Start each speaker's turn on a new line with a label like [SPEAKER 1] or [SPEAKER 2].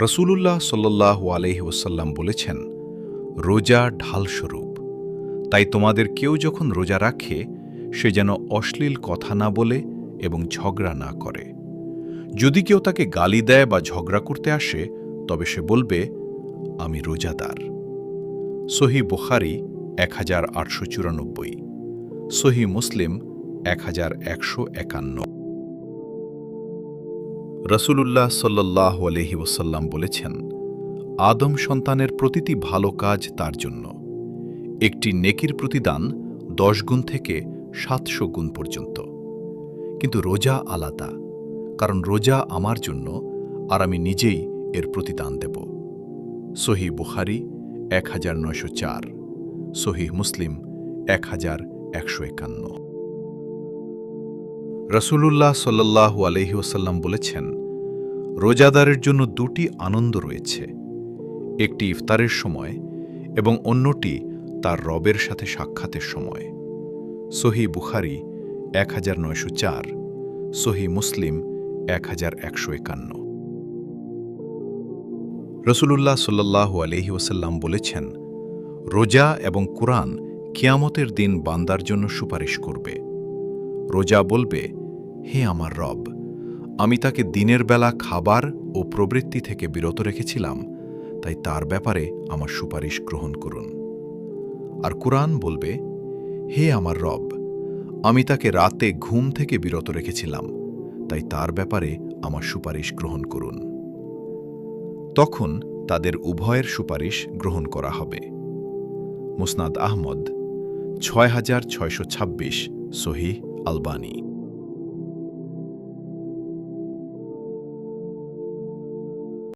[SPEAKER 1] রাসূলুল্লাহ সাল্লাল্লাহু আলাইহি ওয়াসাল্লাম বলেছেন, রোজা ঢালস্বরূপ। তাই তোমাদের কেউ যখন রোজা রাখে সে যেন অশ্লীল কথা না বলে এবং ঝগড়া না করে। যদি কেউ তাকে গালি দেয় বা ঝগড়া করতে আসে তবে সে বলবে, আমি রোজাদার। সহিহ বুখারী ১৮৯৪, সহিহ মুসলিম ১১৫১। রাসূলুল্লাহ সাল্লাল্লাহু আলাইহি ওয়াসাল্লাম বলেছেন, আদম সন্তানের প্রতিটি ভালো কাজ তার জন্য। একটি নেকির প্রতিদান ১০ গুণ থেকে ৭০০ গুণ পর্যন্ত। কিন্তু রোজা আলাদা, কারণ রোজা আমার জন্য আর আমি নিজেই এর প্রতিদান দেব। সহিহ বুখারী ১৯০৪, সহিহ মুসলিম ১১৫১। রাসূলুল্লাহ সাল্লাল্লাহু আলাইহি ওয়াসাল্লাম বলেছেন, রোজাদারের জন্য দুটি আনন্দ রয়েছে, একটি ইফতারের সময় এবং অন্যটি তার রবের সাথে সাক্ষাতের সময়। সহিহ বুখারী ১৯০৪, সহিহ মুসলিম ১১৫১। রাসূলুল্লাহ সাল্লাল্লাহু আলাইহি ওয়াসাল্লাম বলেছেন, রোজা এবং কুরআন কিয়ামতের দিন বান্দার জন্য সুপারিশ করবে। রোজা বলবে, হে আমার রব, আমি তাকে দিনের বেলা খাবার ও প্রবৃত্তি থেকে বিরত রেখেছিলাম, তাই তার ব্যাপারে আমার সুপারিশ গ্রহণ করুন। আর কুরআন বলবে, হে আমার রব, আমি তাকে রাতে ঘুম থেকে বিরত রেখেছিলাম, তাই তার ব্যাপারে আমার সুপারিশ গ্রহণ করুন। তখন তাদের উভয়ের সুপারিশ গ্রহণ করা হবে। মুসনাদ আহমদ ৬৬২৬, সহিহ আলবানী।